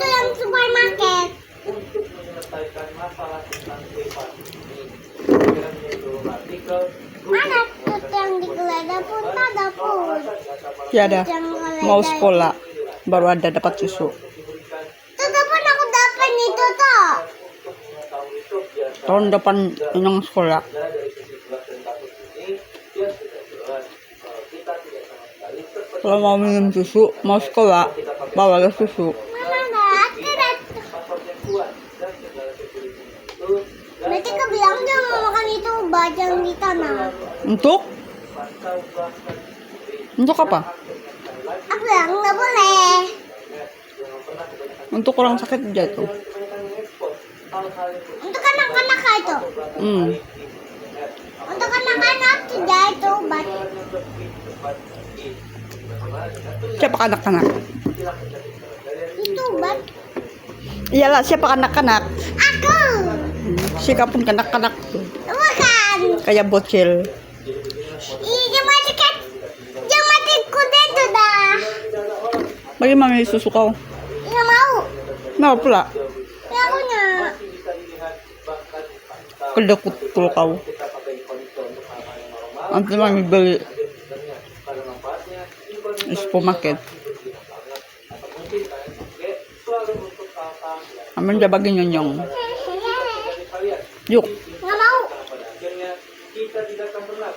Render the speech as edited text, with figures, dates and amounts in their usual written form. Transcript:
Ito yung supermarket. Untuk menyelesaikan masalah tentang privasi ini. Mana tuh yang digeledah pun tak dapur. Tiada. Yang geledah Mau sekolah baru ada dapat susu. Tuh pun aku dapat itu toh. Tahun depan yang sekolah. Kalau mau minum susu, mau sekolah, bawa susu. Mana ada? Berarti kau bilang dia mau makan itu bajang di tanah. Untuk? Untuk apa? Aku bilang nggak boleh. Untuk orang sakit aja itu. Untuk anak-anak itu. Untuk anak-anak tidak itu obat. Siapa anak-anak? Itu obat. Iyalah, siapa anak-anak? Aku. Siapa pun kanak-kanak tuh. Bukan. Kayak bocil. Ih, jangan mati kuda itu dah. Bagi mami susu kau. Nggak mau. Mau pula. Ya punya. Kedekut tuh kau. Nanti mami beli di supermarket. Amin dia bagi nyonyong. Yuk. Nggak mau. Kita tidak akan pernah